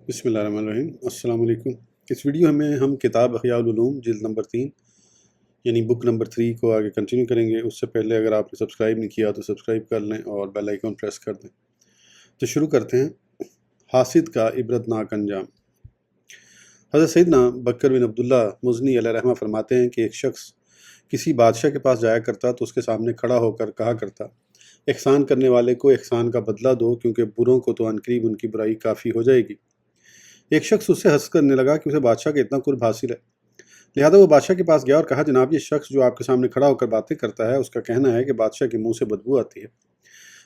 بسم اللہ الرحمن الرحیم۔ السلام علیکم۔ اس ویڈیو میں ہم کتاب احیاء العلوم جلد نمبر 3 یعنی بک نمبر 3 کو آگے کنٹینیو کریں گے۔ اس سے پہلے اگر آپ نے سبسکرائب نہیں کیا تو سبسکرائب کر لیں اور بیل آئیکن پریس کر دیں۔ تو شروع کرتے ہیں۔ حاسد کا عبرتناک انجام۔ حضرت سیدنا بکر بن عبداللہ مزنی علیہ رحمہ فرماتے ہیں کہ ایک شخص کسی بادشاہ کے پاس جایا کرتا تو اس کے سامنے کھڑا ہو کر کہا کرتا، احسان کرنے والے کو احسان کا بدلہ دو، کیونکہ بروں کو تو عنقریب ان کی برائی کافی ہو جائے گی۔ ایک شخص اس سے حسد کرنے لگا کہ اسے بادشاہ کا اتنا قرب حاصل ہے، لہذا وہ بادشاہ کے پاس گیا اور کہا، جناب یہ شخص جو آپ کے سامنے کھڑا ہو کر باتیں کرتا ہے، اس کا کہنا ہے کہ بادشاہ کے منہ سے بدبو آتی ہے۔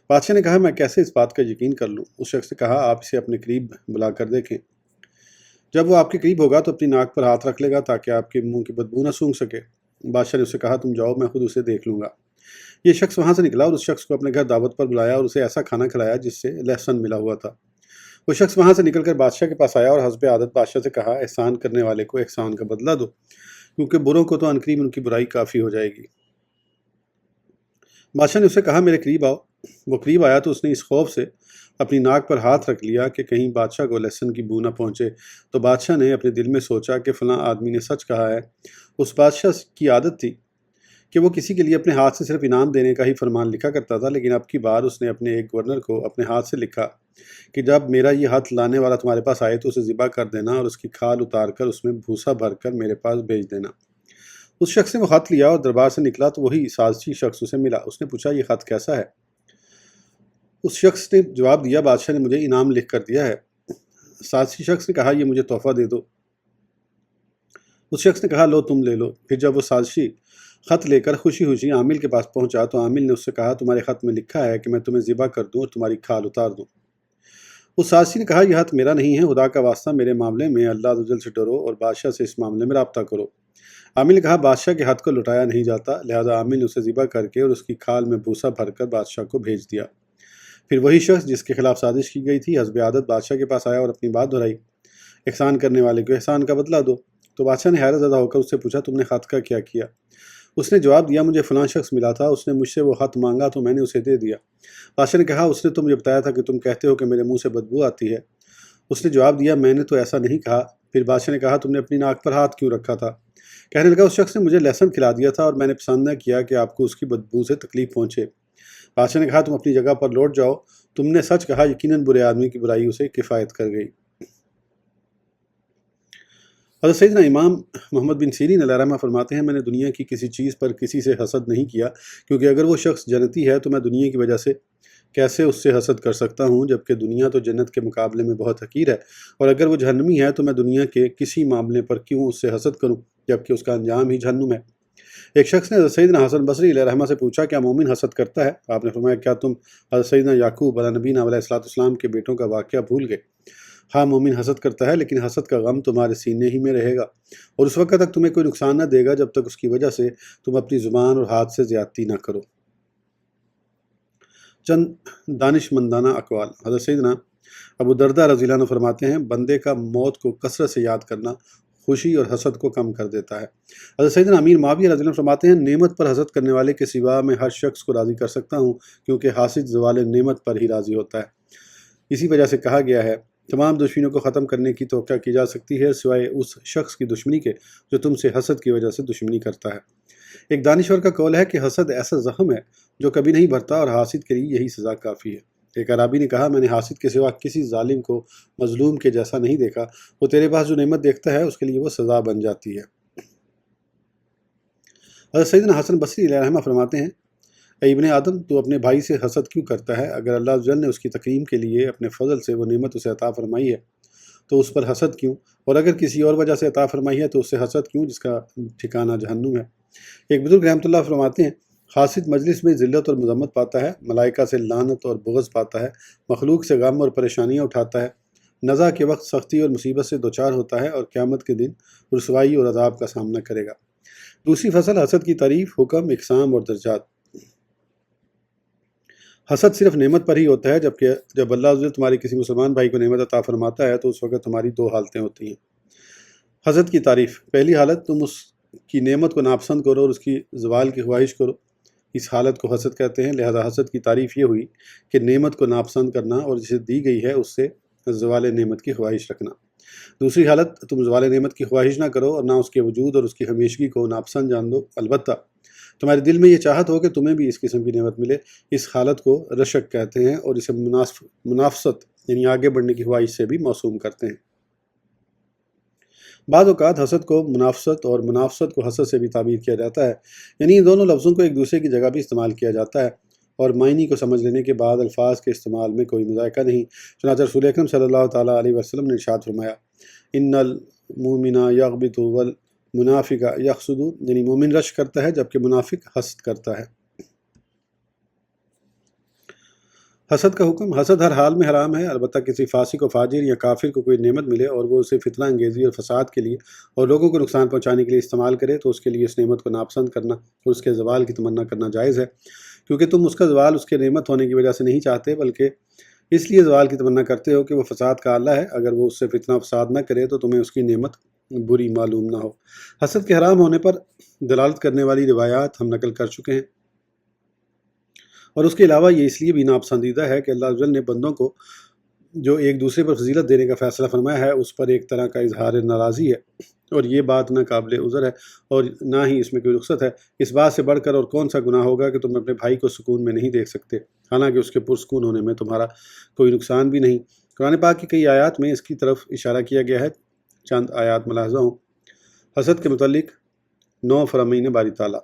بادشاہ نے کہا، میں کیسے اس بات کا یقین کر لوں؟ اس شخص نے کہا، آپ اسے اپنے قریب بلا کر دیکھیں، جب وہ آپ کے قریب ہوگا تو اپنی ناک پر ہاتھ رکھ لے گا تاکہ آپ کے منہ کی بدبو نہ سونگھ سکے۔ بادشاہ نے اسے کہا، تم جاؤ، میں خود اسے دیکھ لوں گا۔ یہ شخص وہاں سے نکلا اور اس شخص کو اپنے گھر دعوت پر بلایا اور اسے ایسا کھانا کھلایا جس سے لہسن ملا ہوا تھا۔ وہ شخص وہاں سے نکل کر بادشاہ کے پاس آیا اور حسب عادت بادشاہ سے کہا، احسان کرنے والے کو احسان کا بدلہ دو، کیونکہ بروں کو تو عنقریب ان کی برائی کافی ہو جائے گی۔ بادشاہ نے اسے کہا، میرے قریب آؤ۔ وہ قریب آیا تو اس نے اس خوف سے اپنی ناک پر ہاتھ رکھ لیا کہ کہیں بادشاہ کو لہسن کی بو نہ پہنچے۔ تو بادشاہ نے اپنے دل میں سوچا کہ فلاں آدمی نے سچ کہا ہے۔ اس بادشاہ کی عادت تھی کہ وہ کسی کے لیے اپنے ہاتھ سے صرف انعام دینے کا ہی فرمان لکھا کرتا تھا، لیکن اب کی بار اس نے اپنے ایک گورنر کو اپنے ہاتھ سے لکھا کہ جب میرا یہ ہاتھ لانے والا تمہارے پاس آئے تو اسے ذبح کر دینا اور اس کی کھال اتار کر اس میں بھوسا بھر کر میرے پاس بھیج دینا۔ اس شخص نے وہ خط لیا اور دربار سے نکلا تو وہی سازشی شخص اسے ملا۔ اس نے پوچھا، یہ خط کیسا ہے؟ اس شخص نے جواب دیا، بادشاہ نے مجھے انعام لکھ کر دیا ہے۔ سازشی شخص نے کہا، یہ مجھے تحفہ دے دو۔ اس شخص نے کہا، لو تم لے لو۔ پھر جب وہ سازشی خط لے کر خوشی خوشی عامل کے پاس پہنچا تو عامل نے اس سے کہا، تمہارے خط میں لکھا ہے کہ میں تمہیں ذبح کر دوں اور تمہاری کھال اتار دوں۔ اس سازشی نے کہا، یہ خط میرا نہیں ہے، خدا کا واسطہ میرے معاملے میں اللہ عز و جل سے ڈرو اور بادشاہ سے اس معاملے میں رابطہ کرو۔ عامل نے کہا، بادشاہ کے خط کو لٹایا نہیں جاتا، لہذا عامل نے اسے ذبح کر کے اور اس کی کھال میں بھوسا بھر کر بادشاہ کو بھیج دیا۔ پھر وہی شخص جس کے خلاف سازش کی گئی تھی حسب عادت بادشاہ کے پاس آیا اور اپنی بات دہرائی، احسان کرنے والے کو احسان کا بدلہ دو۔ تو بادشاہ نے حیرت زدہ ہو کر اس سے پوچھا، تم نے خط کا کیا کیا؟ اس نے جواب دیا، مجھے فلاں شخص ملا تھا، اس نے مجھ سے وہ خط مانگا تو میں نے اسے دے دیا۔ بادشاہ نے کہا، اس نے تو مجھے بتایا تھا کہ تم کہتے ہو کہ میرے منہ سے بدبو آتی ہے۔ اس نے جواب دیا، میں نے تو ایسا نہیں کہا۔ پھر بادشاہ نے کہا، تم نے اپنی ناک پر ہاتھ کیوں رکھا تھا؟ کہنے لگا، اس شخص نے مجھے لہسن کھلا دیا تھا اور میں نے پسند نہ کیا کہ آپ کو اس کی بدبو سے تکلیف پہنچے۔ بادشاہ نے کہا، تم اپنی جگہ پر لوٹ جاؤ، تم نے سچ کہا، یقیناً برے آدمی کی برائی اسے کفایت کر گئی۔ حضرت سیدنا امام محمد بن سیرین علیہ رحمہ فرماتے ہیں، میں نے دنیا کی کسی چیز پر کسی سے حسد نہیں کیا، کیونکہ اگر وہ شخص جنتی ہے تو میں دنیا کی وجہ سے کیسے اس سے حسد کر سکتا ہوں، جبکہ دنیا تو جنت کے مقابلے میں بہت حقیر ہے، اور اگر وہ جہنمی ہے تو میں دنیا کے کسی معاملے پر کیوں اس سے حسد کروں، جبکہ اس کا انجام ہی جہنم ہے۔ ایک شخص نے حضرت سیدنا حسن بصری علیہ رحمہ سے پوچھا، کیا مومن حسد کرتا ہے؟ آپ نے فرمایا، کیا تم حضرت سیدنا یعقوب علیہ نبینا علیہ السلام کے بیٹوں کا واقعہ بھول گئے؟ ہاں، مومن حسد کرتا ہے، لیکن حسد کا غم تمہارے سینے ہی میں رہے گا، اور اس وقت تک تمہیں کوئی نقصان نہ دے گا جب تک اس کی وجہ سے تم اپنی زبان اور ہاتھ سے زیادتی نہ کرو۔ چند دانش مندانہ اقوال۔ حضرت سیدنا ابو دردہ رضی اللہ عنہ فرماتے ہیں، بندے کا موت کو کثرت سے یاد کرنا خوشی اور حسد کو کم کر دیتا ہے۔ حضرت سیدنا امیر معاویہ رضی اللہ عنہ فرماتے ہیں، نعمت پر حسد کرنے والے کے سوا میں ہر شخص کو راضی کر سکتا ہوں، کیونکہ حاسد زوال نعمت پر ہی راضی ہوتا ہے۔ اسی وجہ سے کہا گیا ہے، تمام دشمنیوں کو ختم کرنے کی توقع کی جا سکتی ہے سوائے اس شخص کی دشمنی کے جو تم سے حسد کی وجہ سے دشمنی کرتا ہے۔ ایک دانشور کا قول ہے کہ حسد ایسا زخم ہے جو کبھی نہیں بھرتا اور حاسد کے لیے یہی سزا کافی ہے۔ ایک عرابی نے کہا، میں نے حاسد کے سوا کسی ظالم کو مظلوم کے جیسا نہیں دیکھا، وہ تیرے پاس جو نعمت دیکھتا ہے اس کے لیے وہ سزا بن جاتی ہے۔ حضرت سیدنا حسن بصری علیہ رحمہ فرماتے ہیں، اے ابن آدم، تو اپنے بھائی سے حسد کیوں کرتا ہے؟ اگر اللہ عز و جل نے اس کی تکریم کے لیے اپنے فضل سے وہ نعمت اسے عطا فرمائی ہے تو اس پر حسد کیوں؟ اور اگر کسی اور وجہ سے عطا فرمائی ہے تو اس سے حسد کیوں جس کا ٹھکانہ جہنم ہے؟ ایک بزرگ رحمۃ اللہ فرماتے ہیں، حاسد مجلس میں ذلت اور مذمت پاتا ہے، ملائکہ سے لعنت اور بغض پاتا ہے، مخلوق سے غم اور پریشانیاں اٹھاتا ہے، نزع کے وقت سختی اور مصیبت سے دوچار ہوتا ہے، اور قیامت کے دن رسوائی اور عذاب کا سامنا کرے گا۔ دوسری فصل، حسد کی تعریف، حکم، اقسام اور درجات۔ حسد صرف نعمت پر ہی ہوتا ہے، جبکہ جب اللہ عز و جل تمہارے کسی مسلمان بھائی کو نعمت عطا فرماتا ہے تو اس وقت تمہاری دو حالتیں ہوتی ہیں۔ حسد کی تعریف، پہلی حالت، تم اس کی نعمت کو ناپسند کرو اور اس کی زوال کی خواہش کرو، اس حالت کو حسد کہتے ہیں۔ لہذا حسد کی تعریف یہ ہوئی کہ نعمت کو ناپسند کرنا اور جسے دی گئی ہے اس سے زوال نعمت کی خواہش رکھنا۔ دوسری حالت، تم زوال نعمت کی خواہش نہ کرو اور نہ اس کے وجود اور اس کی ہمیشگی کو ناپسند جان دو، البتہ تمہارے دل میں یہ چاہت ہو کہ تمہیں بھی اس قسم کی نعمت ملے۔ اس حالت کو رشک کہتے ہیں اور اسے منافست یعنی آگے بڑھنے کی خواہش سے بھی موسوم کرتے ہیں۔ بعض اوقات حسد کو منافست اور منافست کو حسد سے بھی تعبیر کیا جاتا ہے، یعنی ان دونوں لفظوں کو ایک دوسرے کی جگہ بھی استعمال کیا جاتا ہے، اور معنی کو سمجھ لینے کے بعد الفاظ کے استعمال میں کوئی مذائقہ نہیں۔ چنانچہ رسول اکرم صلی اللہ تعالیٰ علیہ وسلم نے ارشاد فرمایا، ان المؤمن یغبط والمنافق یحسد، یعنی مومن رشک کرتا ہے جبکہ منافق حسد کرتا ہے۔ حسد کا حکم، حسد ہر حال میں حرام ہے، البتہ کسی فاسق و فاجر یا کافر کو کوئی نعمت ملے اور وہ اسے فتنہ انگیزی اور فساد کے لیے اور لوگوں کو نقصان پہنچانے کے لیے استعمال کرے تو اس کے لیے اس نعمت کو ناپسند کرنا اور اس کے زوال کی تمنا کرنا جائز ہے، کیونکہ تم اس کا زوال اس کے نعمت ہونے کی وجہ سے نہیں چاہتے بلکہ اس لیے زوال کی تمنا کرتے ہو کہ وہ فساد کا آلہ ہے۔ اگر وہ اس سے فتنہ فساد نہ کرے تو تمہیں اس کی نعمت بری معلوم نہ ہو۔ حسد کے حرام ہونے پر دلالت کرنے والی روایات ہم نقل کر چکے ہیں، اور اس کے علاوہ یہ اس لیے بھی ناپسندیدہ ہے کہ اللہ عز و جل نے بندوں کو جو ایک دوسرے پر فضیلت دینے کا فیصلہ فرمایا ہے اس پر ایک طرح کا اظہار ناراضی ہے، اور یہ بات نہ قابل عذر ہے اور نہ ہی اس میں کوئی رخصت ہے۔ اس بات سے بڑھ کر اور کون سا گناہ ہوگا کہ تم اپنے بھائی کو سکون میں نہیں دیکھ سکتے، حالانکہ اس کے پرسکون ہونے میں تمہارا کوئی نقصان بھی نہیں۔ قرآن پاک کی کئی آیات میں اس کی طرف اشارہ کیا گیا ہے، چند آیات ملاحظہ ہوں۔ حسد کے متعلق 9 فرامین باری تعالیٰ،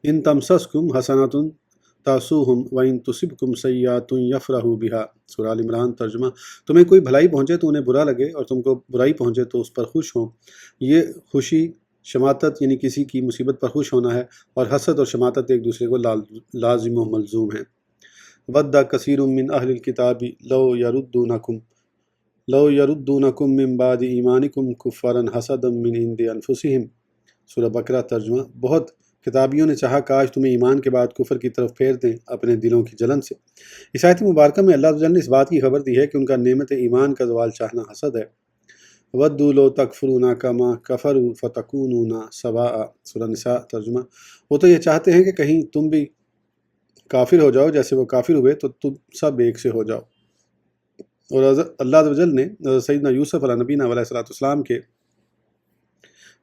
ان تمسسکم حسنۃ تاسوہم وان تصبکم سیئۃ یفرحوا بہا، سورہ ال عمران ترجمہ۔ تمہیں کوئی بھلائی پہنچے تو انہیں برا لگے اور تم کو برائی پہنچے تو اس پر خوش ہوں۔ یہ خوشی شماتت یعنی کسی کی مصیبت پر خوش ہونا ہے، اور حسد اور شماتت ایک دوسرے کو لازم و ملزوم ہیں۔ ود کثیر من اہل الکتاب لو یردونکم من بعد ایمانکم کفارا حسدا من عند انفسہم، سورہ بقرہ ترجمہ۔ بہت کتابیوں نے چاہا کاش تمہیں ایمان کے بعد کفر کی طرف پھیر دیں اپنے دلوں کی جلن سے۔ اس آیت مبارکہ میں اللہ عز و جل نے اس بات کی خبر دی ہے کہ ان کا نعمت ایمان کا زوال چاہنا حسد ہے۔ وَدُّوا لَوْ تَكْفُرُونَ كَمَا كَفَرُوا فَتَكُونُونَ سَوَاءً، سورہ نساء ترجمہ۔ وہ تو یہ چاہتے ہیں کہ کہیں تم بھی کافر ہو جاؤ جیسے وہ کافر ہوئے تو تم سب ایک سے ہو جاؤ۔ اور اللہ عز و جل نے سیدنا یوسف علیہ نبینا علیہ السلام کے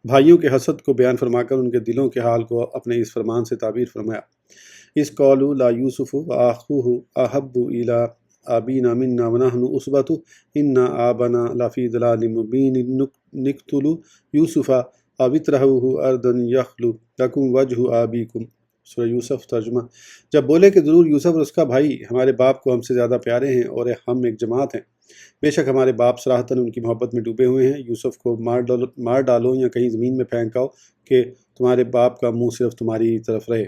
بھائیوں کے حسد کو بیان فرما کر ان کے دلوں کے حال کو اپنے اس فرمان سے تعبیر فرمایا، اس قولوا لا یوسف واخوہ احب الی ابینا منا ونحن عصبۃ ان آبانا لفی ضلال مبین نقتل یوسف او اطرحوہ ارضا یخل لکم وجہ ابیکم، سورہ یوسف ترجمہ۔ جب بولے کہ ضرور یوسف اور اس کا بھائی ہمارے باپ کو ہم سے زیادہ پیارے ہیں اور ہم ایک جماعت ہیں، بے شک ہمارے باپ صراحتاً ان کی محبت میں ڈوبے ہوئے ہیں، یوسف کو مار ڈالو یا کہیں زمین میں پھینک آؤ کہ تمہارے باپ کا منہ صرف تمہاری طرف رہے۔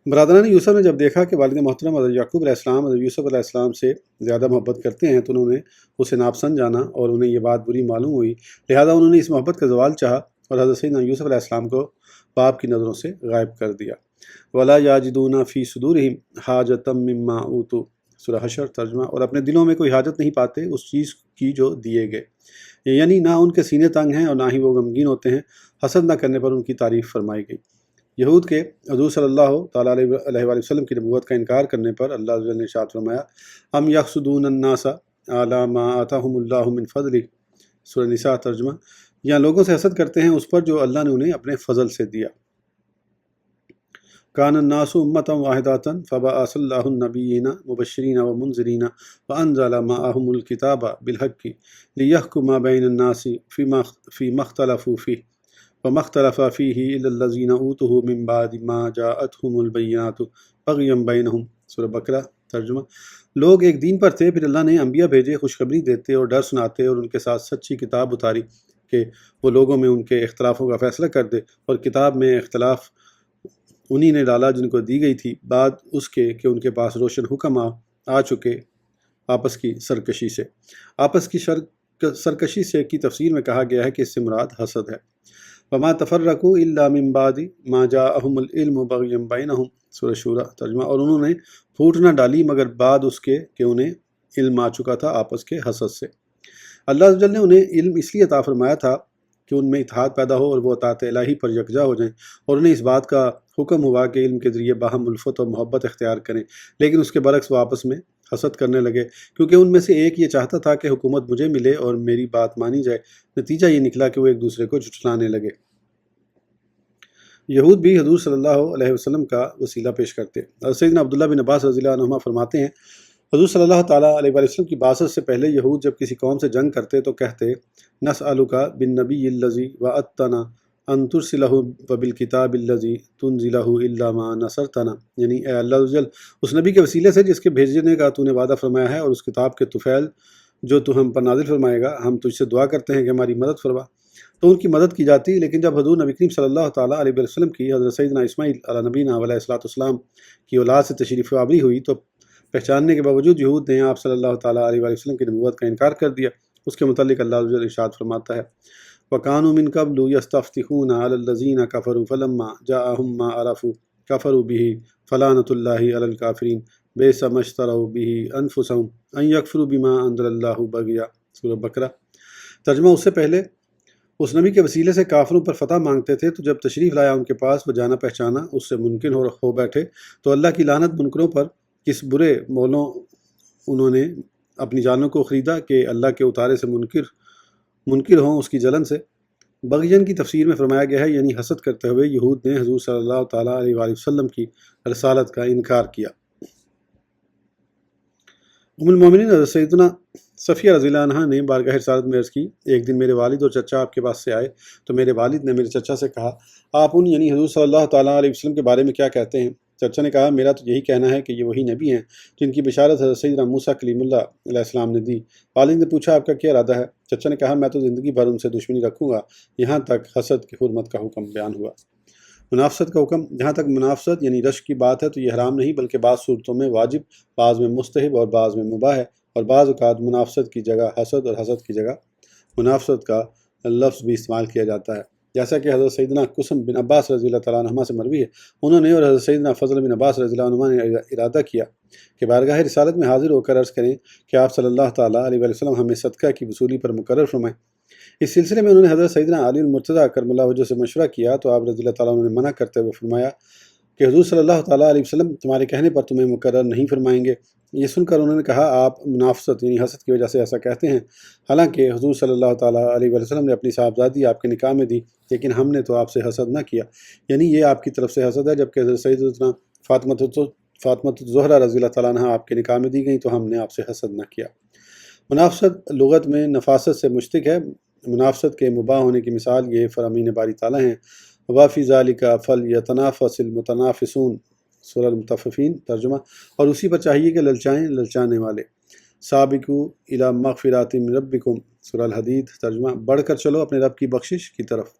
برادران یوسف نے جب دیکھا کہ والد محترم حضرت یعقوب علیہ السلام حضرت یوسف علیہ السلام سے زیادہ محبت کرتے ہیں تو انہوں نے اسے ناپسند جانا اور انہیں یہ بات بری معلوم ہوئی، لہذا انہوں نے اس محبت کا زوال چاہا اور حضرت سیدنا یوسف علیہ السلام کو باپ کی نظروں سے غائب کر دیا۔ وَلَا يَجِدُونَ فِي صُدُورِهِمْ حَاجَةً مِّمَّا أُوتُوا، سورہ حشر ترجمہ۔ اور اپنے دلوں میں کوئی حاجت نہیں پاتے اس چیز کی جو دیے گئے، یعنی نہ ان کے سینے تنگ ہیں اور نہ ہی وہ غمگین ہوتے ہیں۔ حسد نہ کرنے پر ان کی تعریف فرمائی گئی۔ یہود کے حضور صلی اللہ تعالیٰ علیہ وآلہ وسلم کی نبوت کا انکار کرنے پر اللہ عز و جل نے ارشاد فرمایا، ام یحسدون الناس علی ما آتاہم اللہ من فضلہ، سورہ نساء ترجمہ۔ یا لوگوں سے حسد کرتے ہیں اس پر جو اللہ نے انہیں اپنے فضل سے دیا۔ کان الناس امۃ واحدۃ فبعث اللہ النبیین مبشرین ومنذرین وانزل معهم الکتاب بالحق لیحکم بین الناس فیما اختلفوا فیہ وما اختلف فیہ الا الذین اوتوہ من بعد ما جاءتہم البینات بغیا بینہم، سورہ بقرہ ترجمہ۔ لوگ ایک دین پر تھے، پھر اللہ نے انبیاء بھیجے خوشخبری دیتے اور ڈر سناتے اور ان کے ساتھ سچی کتاب اتاری کہ وہ لوگوں میں ان کے اختلافوں کا فیصلہ کر دے، اور کتاب میں اختلاف انہی نے ڈالا جن کو دی گئی تھی بعد اس کے کہ ان کے پاس روشن حکم آ چکے آپس کی سرکشی سے۔ آپس کی سرکشی سے کی تفسیر میں کہا گیا ہے کہ اس سے مراد حسد ہے۔ وما تفرقوا الا من بعد ما جاءهم العلم بغیا بینہم، سورہ شورى ترجمہ۔ اور انہوں نے پھوٹ نہ ڈالی مگر بعد اس کے کہ انہیں علم آ چکا تھا آپس کے حسد سے۔ اللہ عز و جل نے انہیں علم اس لیے عطا فرمایا تھا کہ ان میں اتحاد پیدا ہو اور وہ اطاعت الہی پر یکجا ہو جائیں، اور انہیں اس بات کا حکم ہوا کہ علم کے ذریعے باہم الفت اور محبت اختیار کریں، لیکن اس کے برعکس وہ آپس میں حسد کرنے لگے، کیونکہ ان میں سے ایک یہ چاہتا تھا کہ حکومت مجھے ملے اور میری بات مانی جائے۔ نتیجہ یہ نکلا کہ وہ ایک دوسرے کو جھٹلانے لگے۔ یہود بھی حضور صلی اللہ علیہ وسلم کا وسیلہ پیش کرتے۔ سیدنا عبداللہ بن عباس رضی اللہ عنہما فرماتے ہیں، حضور صلی اللہ تعالیٰ علیہ وآلہ وسلم کی بعثت سے پہلے یہود جب کسی قوم سے جنگ کرتے تو کہتے، نسألک بالنبی الذی وعدتنا ان ترسلہ وبالکتاب الذی تنزلہ الا ما نصرتنا، یعنی اے اللہ عز و جل، اس نبی کے وسیلے سے جس کے بھیجنے کا تو نے وعدہ فرمایا ہے اور اس کتاب کے طفیل جو تو ہم پر نازل فرمائے گا، ہم تجھ سے دعا کرتے ہیں کہ ہماری مدد فرما، تو ان کی مدد کی جاتی۔ لیکن جب حضور نبی کریم صلی اللہ تعالیٰ علیہ وسلم کی حضرت سیدنا اسماعیل علیہ نبینا علیہ السلام کی اولاد سے تشریف آوری ہوئی تو پہچاننے کے باوجود یہود نے آپ صلی اللہ تعالیٰ علیہ وسلم کی نبوت کا انکار کر دیا۔ اس کے متعلق اللہ عز و جل ارشاد فرماتا ہے، وَكَانُوا مِن قَبْلُ يَسْتَفْتِحُونَ عَلَى الَّذِينَ كَفَرُوا فَلَمَّا جَاءَهُم مَّا عَرَفُوا كَفَرُوا بِهِ فَلَعْنَةُ اللَّهِ عَلَى الْكَافِرِينَ بِئْسَ مَا اشْتَرَوْا بِهِ أَنفُسَهُمْ أَن يَكْفُرُوا بِمَا أَنزَلَ اللَّهُ بَغْيًا، سورہ بقرہ۔ ترجمہ، اس سے پہلے اس نبی کے وسیلے سے کافروں پر فتح مانگتے تھے، تو جب تشریف لایا ان کے پاس وہ جانا پہچانا اس سے منکر ہو بیٹھے، تو اللہ کی لعنت منکروں پر، کس برے مولوں انہوں نے اپنی جانوں کو خریدا کہ اللہ کے اتارے سے منکر ہوں اس کی جلن سے۔ بغین کی تفسیر میں فرمایا گیا ہے، یعنی حسد کرتے ہوئے یہود نے حضور صلی اللہ تعالیٰ علیہ وآلہ وسلم کی رسالت کا انکار کیا۔ ام المومنین حضرت سیدنا صفیہ رضی اللہ عنہا نے بارگاہ رسالت میں عرض کی، ایک دن میرے والد اور چچا آپ کے پاس سے آئے تو میرے والد نے میرے چچا سے کہا، آپ ان یعنی حضور صلی اللہ تعالیٰ علیہ وسلم کے بارے میں کیا کہتے ہیں؟ چچا نے کہا، میرا تو یہی کہنا ہے کہ یہ وہی نبی ہیں جن کی بشارت حضرت سیدنا موسیٰ کلیم اللہ علیہ السلام نے دی۔ والد نے پوچھا، آپ کا کیا ارادہ ہے؟ چچا نے کہا، میں تو زندگی بھر ان سے دشمنی رکھوں گا یہاں تک حسد کی حرمت کا حکم بیان ہوا۔ منافست کا حکم، جہاں تک منافست یعنی رشک کی بات ہے تو یہ حرام نہیں بلکہ بعض صورتوں میں واجب، بعض میں مستحب اور بعض میں مباح ہے، اور بعض اوقات منافست کی جگہ حسد اور حسد کی جگہ منافست کا لفظ بھی استعمال کیا جاتا ہے، جیسا کہ حضرت سیدنا قسم بن عباس رضی اللہ تعالیٰ عنہما سے مروی ہے، انہوں نے اور حضرت سیدنا فضل بن عباس رضی اللہ عنہما نے ارادہ کیا کہ بارگاہ رسالت میں حاضر ہو کر عرض کریں کہ آپ صلی اللہ تعالیٰ علیہ وسلم ہمیں صدقہ کی وصولی پر مقرر فرمائیں۔ اس سلسلے میں انہوں نے حضرت سیدنا علی المرتضیٰ کرم اللہ وجہ سے مشورہ کیا تو آپ رضی اللہ تعالیٰ عنہ نے منع کرتے ہوئے فرمایا کہ حضور صلی اللہ تعالیٰ علیہ وسلم تمہارے کہنے پر تمہیں مقرر نہیں فرمائیں گے۔ یہ سن کر انہوں نے کہا، آپ منافست یعنی حسد کی وجہ سے ایسا کہتے ہیں، حالانکہ حضور صلی اللہ تعالیٰ علیہ وسلم نے اپنی صاحبزادی آپ کے نکاح میں دی، لیکن ہم نے تو آپ سے حسد نہ کیا، یعنی یہ آپ کی طرف سے حسد ہے، جبکہ حضرت سیدنا فاطمۃ الزہرا رضی اللہ تعالیٰ عنہ آپ کے نکاح میں دی گئیں تو ہم نے آپ سے حسد نہ کیا۔ منافست لغت میں نفاست سے مشتق ہے۔ منافست کے مباح ہونے کی مثال یہ فرامین باری تعالیٰ ہیں، وَفِي ذَلِكَ فَلْيَتَنَافَسِ الْمُتَنَافِسُونَ، سورہ المطففین۔ ترجمہ، اور اسی پر چاہیے کہ للچائیں للچانے والے۔ سابقوا الی مغفرات من ربکم، سورہ الحدید۔ ترجمہ، بڑھ کر چلو اپنے رب کی بخشش کی طرف۔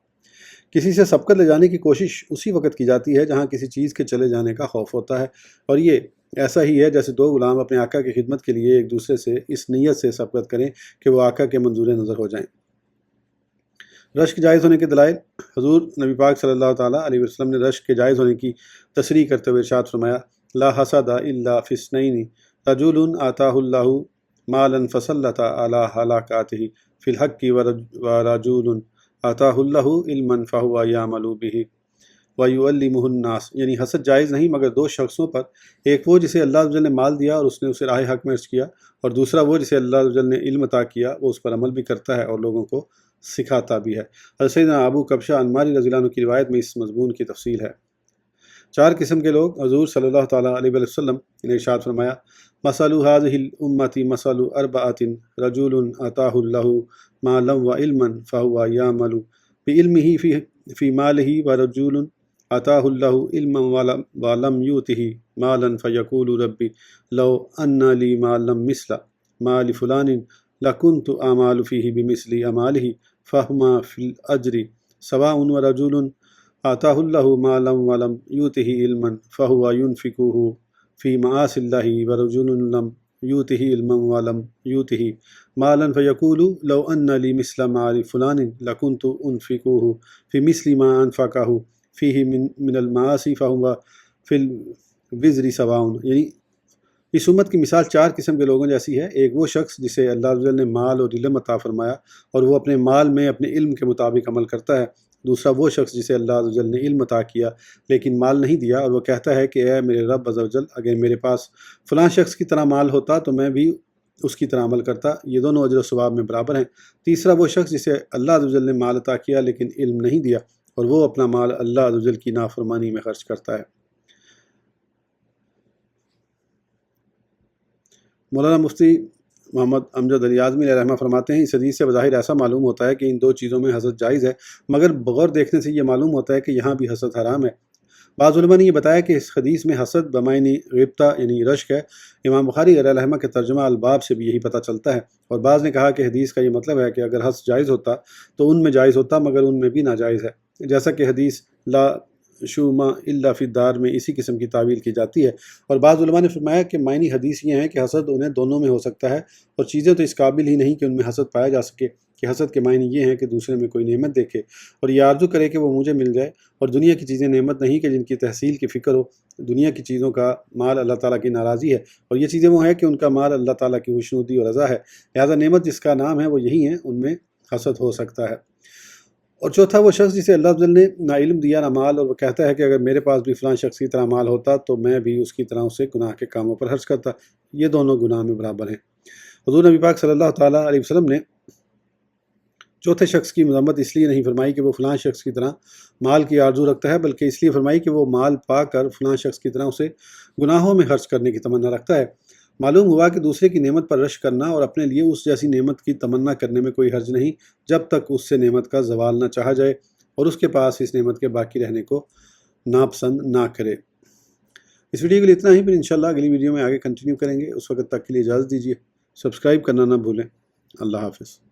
کسی سے سبقت لے جانے کی کوشش اسی وقت کی جاتی ہے جہاں کسی چیز کے چلے جانے کا خوف ہوتا ہے، اور یہ ایسا ہی ہے جیسے دو غلام اپنے آقا کی خدمت کے لیے ایک دوسرے سے اس نیت سے سبقت کریں کہ وہ آقا کے منظور نظر ہو جائیں۔ رشک جائز ہونے کے دلائل، حضور نبی پاک صلی اللہ تعالیٰ علیہ وسلم نے رشک کے جائز ہونے کی تصریح کرتے ہوئے ارشاد فرمایا، لا حسد الا فی اثنین، رجل آتاہ اللہ مالا فسلط علی ہلاکاتہ فی الحق ورجل آتاہ اللہ علما فہو یعمل بہ ویعلمہ الناس، یعنی حسد جائز نہیں مگر دو شخصوں پر، ایک وہ جسے اللہ عز و جل نے مال دیا اور اس نے اسے راہ حق میں خرچ کیا، اور دوسرا وہ جسے اللہ عز و جل نے علم عطا کیا، وہ اس پر عمل بھی کرتا ہے اور لوگوں کو سکھاتا بھی ہے۔ حضرت سیدنا ابو کبشہ انماری رضی اللہ عنہ کی روایت میں اس مضمون کی تفصیل ہے۔ چار قسم کے لوگ حضور صلی اللہ تعالیٰ علیہ وسلم نے ارشاد فرمایا، مثل هذه الامة مثل اربعة، رجل آتاه الله مالا وعلما فهو يعمل بعلمه في ماله، ورجل آتاه الله علما ولم يؤته مالا فيقول ربي لو أن لي مالا مثل مال فلان لكنت أعمل فيه بمثل أعماله فهما في الأجر سواء، ورجل آتاه الله مالا ولم يؤته علما فهو ينفقه في معاصي الله، ورجل لم يؤته علما ولم يؤته مالا فيقول لو أن لي مثل مال فلان لكنت أنفقه في مثل ما أنفقه فيه من المعاصي فهو في الوزر سواء، یعنی اس امت کی مثال 4 قسم کے لوگوں جیسی ہے۔ ایک وہ شخص جسے اللہ عز و جل نے مال اور علم عطا فرمایا اور وہ اپنے مال میں اپنے علم کے مطابق عمل کرتا ہے۔ دوسرا وہ شخص جسے اللہ عز و جل نے علم عطا کیا لیکن مال نہیں دیا اور وہ کہتا ہے کہ اے میرے رب عز و جل، اگر میرے پاس فلاں شخص کی طرح مال ہوتا تو میں بھی اس کی طرح عمل کرتا۔ یہ دونوں اجر و ثواب میں برابر ہیں۔ تیسرا وہ شخص جسے اللہ عز و جل نے مال عطا کیا لیکن علم نہیں دیا اور وہ اپنا مال اللہ عز و جل کی نافرمانی میں خرچ کرتا ہے۔ مولانا مفتی محمد امجد علی اعظمی علیہ رحمہ فرماتے ہیں، اس حدیث سے بظاہر ایسا معلوم ہوتا ہے کہ ان 2 چیزوں میں حسد جائز ہے، مگر بغور دیکھنے سے یہ معلوم ہوتا ہے کہ یہاں بھی حسد حرام ہے۔ بعض علماء نے یہ بتایا کہ اس حدیث میں حسد بمعنی غبطہ یعنی رشک ہے۔ امام بخاری علیہ رحمہ کے ترجمہ الباب سے بھی یہی پتہ چلتا ہے، اور بعض نے کہا کہ حدیث کا یہ مطلب ہے کہ اگر حسد جائز ہوتا تو ان میں جائز ہوتا، مگر ان میں بھی ناجائز ہے، جیسا کہ حدیث لا شوما الا فی الدار میں اسی قسم کی تعویل کی جاتی ہے۔ اور بعض علماء نے فرمایا کہ معنی حدیث یہ ہیں کہ حسد انہیں دونوں میں ہو سکتا ہے، اور چیزیں تو اس قابل ہی نہیں کہ ان میں حسد پایا جا سکے، کہ حسد کے معنی یہ ہیں کہ دوسرے میں کوئی نعمت دیکھے اور یہ آرزو کرے کہ وہ مجھے مل جائے، اور دنیا کی چیزیں نعمت نہیں کہ جن کی تحصیل کی فکر ہو۔ دنیا کی چیزوں کا مال اللہ تعالیٰ کی ناراضی ہے، اور یہ چیزیں وہ ہیں کہ ان کا مال اللہ تعالیٰ کی خوشنودی اور رضا ہے، لہذا نعمت جس کا نام ہے وہ یہی ہیں، ان میں حسد ہو سکتا ہے۔ اور چوتھا وہ شخص جسے اللہ تعالیٰ نے نہ علم دیا نہ مال، اور وہ کہتا ہے کہ اگر میرے پاس بھی فلاں شخص کی طرح مال ہوتا تو میں بھی اس کی طرح اسے گناہ کے کاموں پر خرچ کرتا۔ یہ دونوں گناہ میں برابر ہیں۔ حضور نبی پاک صلی اللہ تعالیٰ علیہ وسلم نے چوتھے شخص کی مذمت اس لیے نہیں فرمائی کہ وہ فلاں شخص کی طرح مال کی آرزو رکھتا ہے، بلکہ اس لیے فرمائی کہ وہ مال پا کر فلاں شخص کی طرح اسے گناہوں میں خرچ کرنے کی تمنا رکھتا ہے۔ معلوم ہوا کہ دوسرے کی نعمت پر رشک کرنا اور اپنے لیے اس جیسی نعمت کی تمنا کرنے میں کوئی حرج نہیں، جب تک اس سے نعمت کا زوال نہ چاہا جائے اور اس کے پاس اس نعمت کے باقی رہنے کو ناپسند نہ کرے۔ اس ویڈیو کے لیے اتنا ہی، پھر انشاءاللہ اگلی ویڈیو میں آگے کنٹینیو کریں گے۔ اس وقت تک کے لیے اجازت دیجیے، سبسکرائب کرنا نہ بھولیں۔ اللہ حافظ۔